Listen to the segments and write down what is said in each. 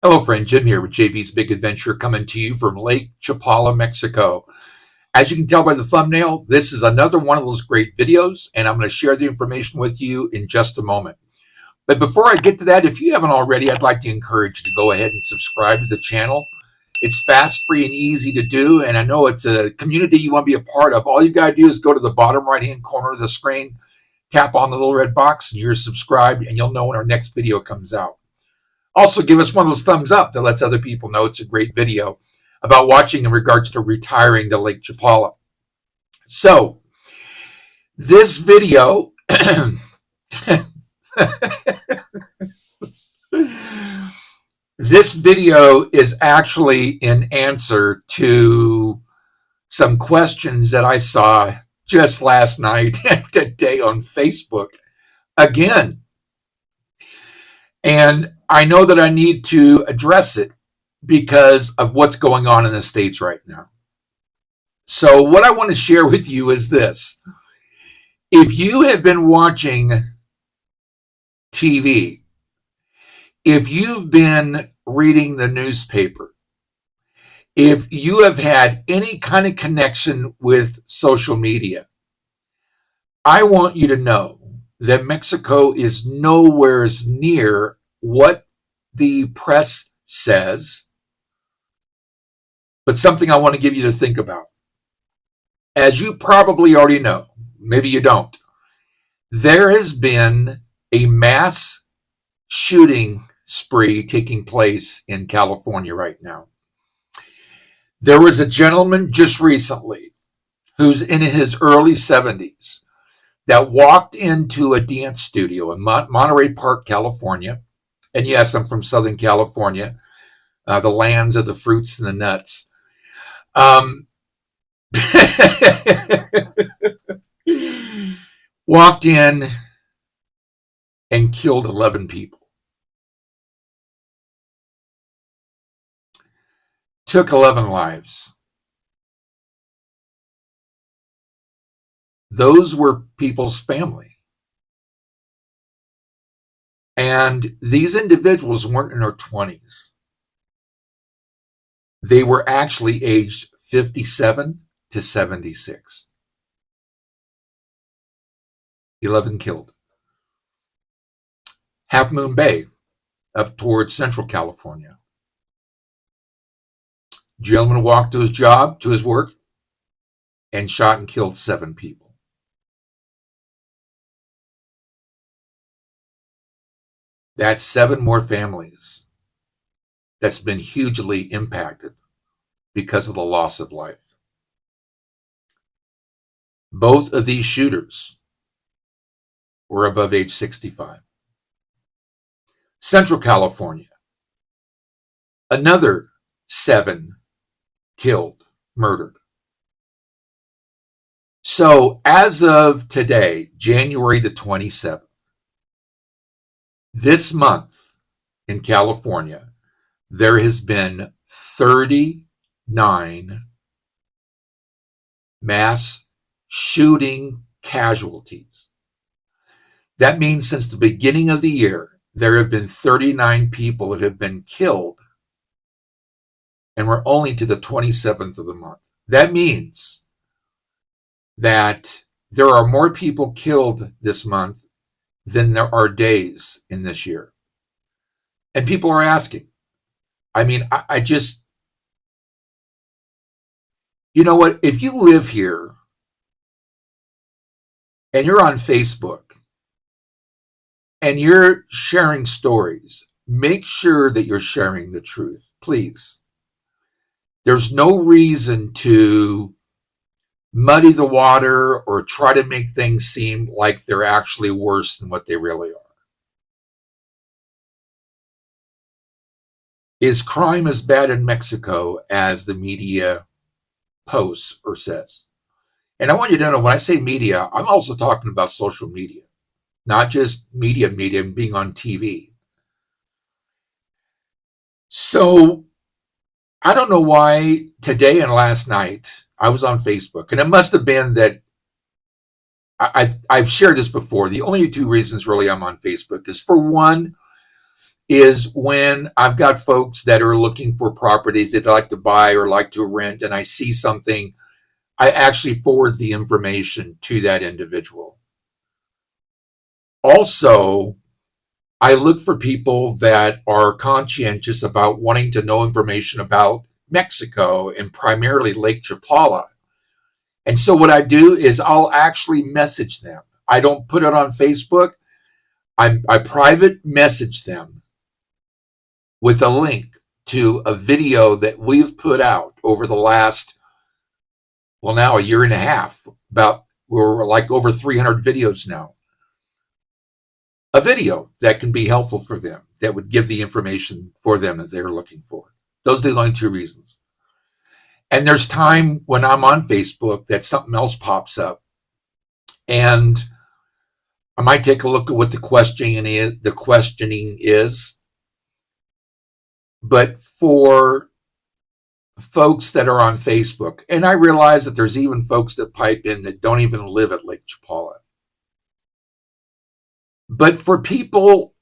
Hello, friend. Jim here with JB's Big Adventure coming to you from Lake Chapala, Mexico. As you can tell by the thumbnail, this is another one of those great videos, and I'm going to share the information with you in just a moment. But before I get to that, if you haven't already, I'd like to encourage you to go ahead and subscribe to the channel. It's fast, free, and easy to do, and I know it's a community you want to be a part of. All you got to do is go to the bottom right-hand corner of the screen, tap on the little red box, and you're subscribed, and you'll know when our next video comes out. Also, give us one of those thumbs up that lets other people know it's a great video about watching in regards to retiring to Lake Chapala. So, this video, this video is actually in answer to some questions that I saw just last night and today on Facebook again. And I know that I need to address it because of what's going on in the States right now. So what I want to share with you is this. If you have been watching TV, if you've been reading the newspaper, if you have had any kind of connection with social media, I want you to know that Mexico is nowhere near what the press says, but something I want to give you to think about. As you probably already know, maybe you don't, there has been a mass shooting spree taking place in California right now. There was a gentleman just recently who's in his early 70s that walked into a dance studio in Monterey Park, California. And yes, I'm from Southern California, the lands of the fruits and the nuts. Walked in and killed 11 people. Took 11 lives. Those were people's family. And these individuals weren't in their 20s. They were actually aged 57 to 76. 11 killed. Half Moon Bay, up towards Central California. Gentleman walked to his job, to his work, and shot and killed 7 people. That's 7 more families that's been hugely impacted because of the loss of life. Both of these shooters were above age 65. Central California, another 7 killed, murdered. So as of today, January the 27th, this month in California, there has been 39 mass shooting casualties. That means since the beginning of the year, there have been 39 people that have been killed, and we're only to the 27th of the month. That means that there are more people killed this month than there are days in this year. And people are asking. I mean, I just, you know what? If you live here and you're on Facebook and you're sharing stories, make sure that you're sharing the truth, please. There's no reason to muddy the water or try to make things seem like they're actually worse than what they really are. Is crime as bad in Mexico as the media posts or says? And I want you to know, when I say media, I'm also talking about social media, not just media and being on TV. So I don't know why today and last night I was on Facebook, and it must have been that I've shared this before. The only 2 reasons really I'm on Facebook is, for one, is when I've got folks that are looking for properties that like to buy or like to rent, and I see something, I actually forward the information to that individual. Also, I look for people that are conscientious about wanting to know information about Mexico and primarily Lake Chapala. And so what I do is I'll actually message them. I don't put it on Facebook. I private message them with a link to a video that we've put out over the last, well, now a year and a half. We're like over 300 videos now. A video that can be helpful for them, that would give the information for them that they're looking for. Those are the only two reasons. And there's time when I'm on Facebook that something else pops up, and I might take a look at what the questioning is. But for folks that are on Facebook, and I realize that there's even folks that pipe in that don't even live at Lake Chapala. But for people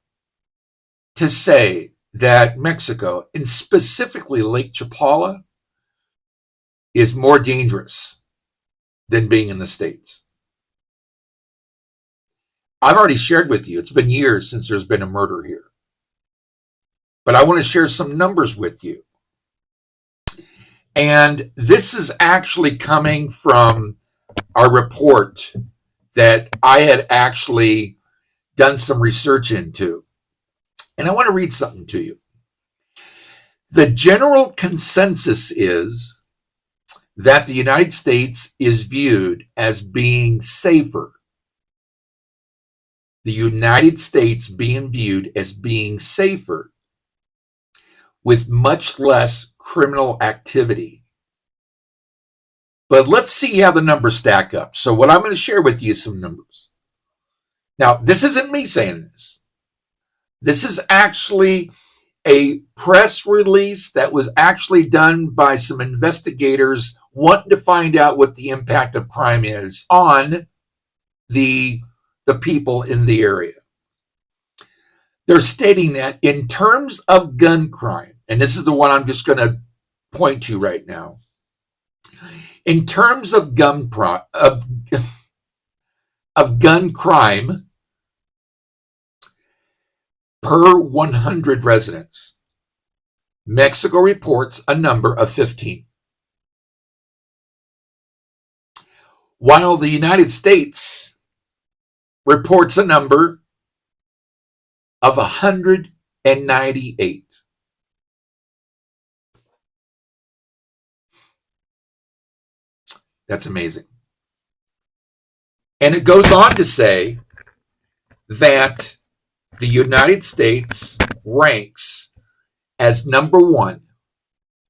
to say that Mexico, and specifically Lake Chapala, is more dangerous than being in the States. I've already shared with you, it's been years since there's been a murder here. But I want to share some numbers with you. And this is actually coming from our report that I had actually done some research into. And I want to read something to you. The general consensus is that the United States is viewed as being safer. The United States being viewed as being safer with much less criminal activity. But let's see how the numbers stack up. So what I'm going to share with you is some numbers. Now, this isn't me saying this. This is actually a press release that was actually done by some investigators wanting to find out what the impact of crime is on the people in the area. They're stating that in terms of gun crime, and this is the one I'm just going to point to right now. In terms of gun crime per 100 residents, Mexico reports a number of 15. While the United States reports a number of 198. That's amazing. And it goes on to say that the United States ranks as number one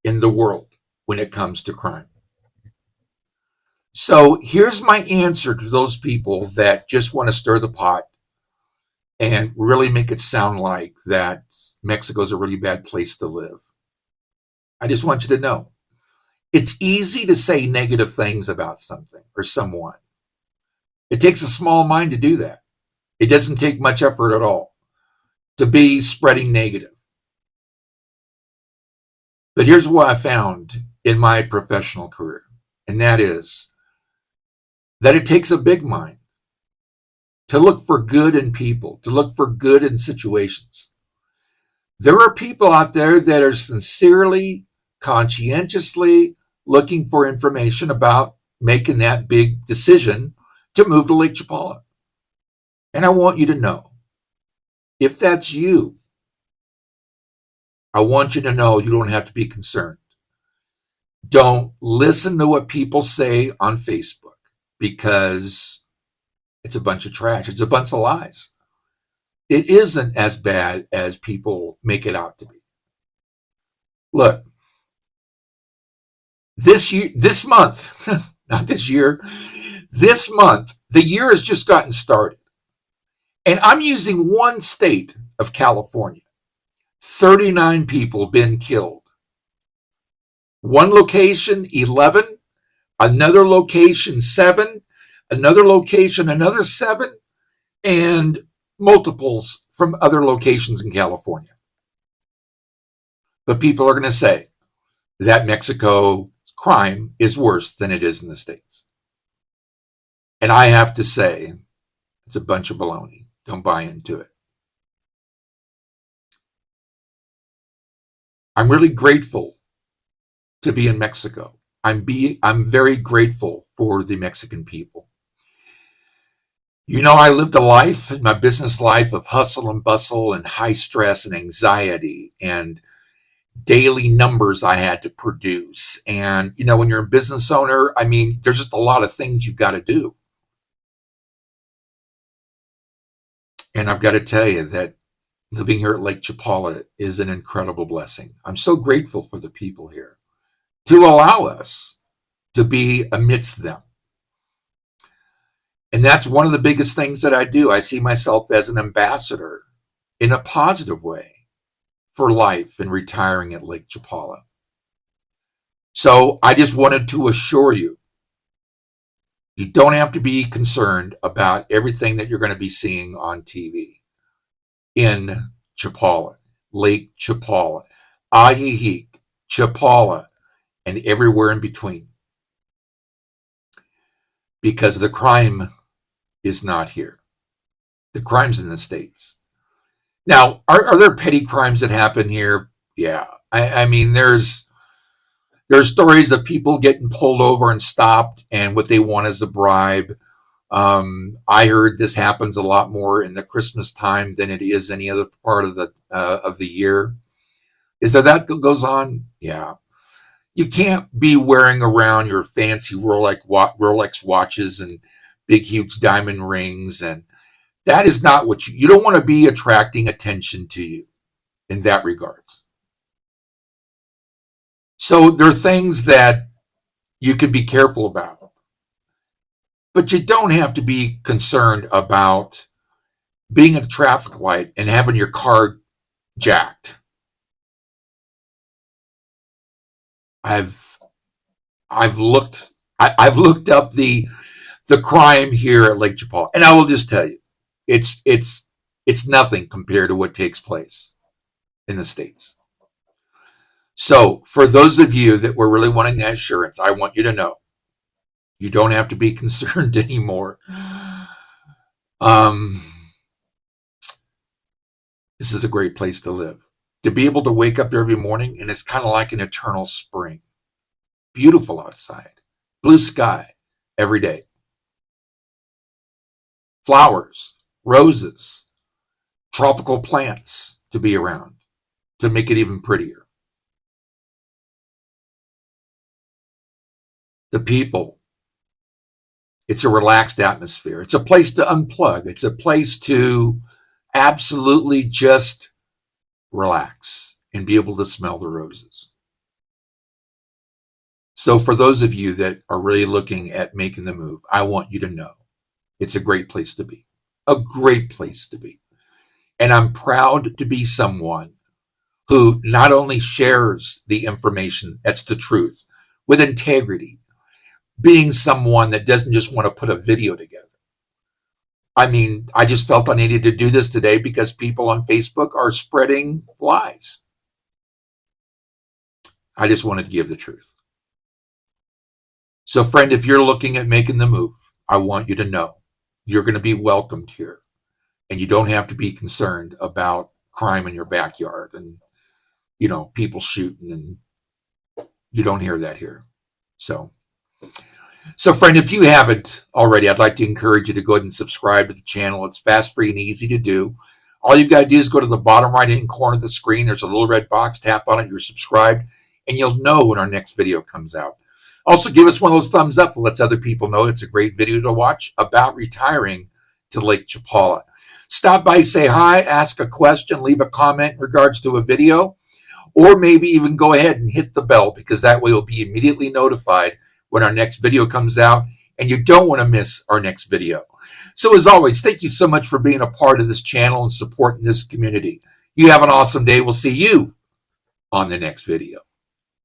in the world when it comes to crime. So here's my answer to those people that just want to stir the pot and really make it sound like that Mexico's a really bad place to live. I just want you to know, it's easy to say negative things about something or someone. It takes a small mind to do that. It doesn't take much effort at all to be spreading negative. But here's what I found in my professional career, and that is that it takes a big mind to look for good in people, to look for good in situations. There are people out there that are sincerely, conscientiously looking for information about making that big decision to move to Lake Chapala. And I want you to know, if that's you, I want you to know you don't have to be concerned. Don't listen to what people say on Facebook, because it's a bunch of trash. It's a bunch of lies. It isn't as bad as people make it out to be. Look, this month, not this year, this month, the year has just gotten started. And I'm using one state of California. 39 people been killed. One location, 11. Another location, 7. Another location, another 7. And multiples from other locations in California. But people are going to say that Mexico crime is worse than it is in the States. And I have to say, it's a bunch of baloney. Don't buy into it. I'm really grateful to be in Mexico. I'm very grateful for the Mexican people. You know, I lived a life in my business life of hustle and bustle and high stress and anxiety and daily numbers I had to produce. And, you know, when you're a business owner, I mean, there's just a lot of things you've got to do. And I've got to tell you that living here at Lake Chapala is an incredible blessing. I'm so grateful for the people here to allow us to be amidst them. And that's one of the biggest things that I do. I see myself as an ambassador in a positive way for life and retiring at Lake Chapala. So I just wanted to assure you, you don't have to be concerned about everything that you're going to be seeing on TV in Chapala, Lake Chapala, Ajijic, Chapala, and everywhere in between. Because the crime is not here. The crime's in the States. Now, are there petty crimes that happen here? Yeah. I mean, there's stories of people getting pulled over and stopped, and what they want is a bribe. I heard this happens a lot more in the Christmas time than it is any other part of the year. Is that goes on? Yeah. You can't be wearing around your fancy Rolex watches and big, huge diamond rings. And that is not what you don't want to be attracting attention to you in that regards. So there are things that you can be careful about, but you don't have to be concerned about being at a traffic light and having your car jacked. I've looked up the crime here at Lake Chapala, and I will just tell you, it's nothing compared to what takes place in the States. So for those of you that were really wanting that assurance, I want you to know you don't have to be concerned anymore. This is a great place to live. To be able to wake up every morning, and it's kind of like an eternal spring. Beautiful outside. Blue sky every day. Flowers, roses, tropical plants to be around to make it even prettier. The people. It's a relaxed atmosphere. It's a place to unplug. It's a place to absolutely just relax and be able to smell the roses. So for those of you that are really looking at making the move, I want you to know it's a great place to be. A great place to be. And I'm proud to be someone who not only shares the information that's the truth with integrity, being someone that doesn't just want to put a video together. I mean, I just felt I needed to do this today because people on Facebook are spreading lies. I just wanted to give the truth. So, friend, if you're looking at making the move, I want you to know you're going to be welcomed here. And you don't have to be concerned about crime in your backyard and, you know, people shooting, and you don't hear that here. So, friend, if you haven't already, I'd like to encourage you to go ahead and subscribe to the channel. It's fast, free, and easy to do. All you've got to do is go to the bottom right-hand corner of the screen. There's a little red box. Tap on it. You're subscribed, and you'll know when our next video comes out. Also, give us one of those thumbs up that lets other people know it's a great video to watch about retiring to Lake Chapala. Stop by, say hi, ask a question, leave a comment in regards to a video, or maybe even go ahead and hit the bell, because that way you'll be immediately notified when our next video comes out, and you don't want to miss our next video. So as always, thank you so much for being a part of this channel and supporting this community. You have an awesome day. We'll see you on the next video.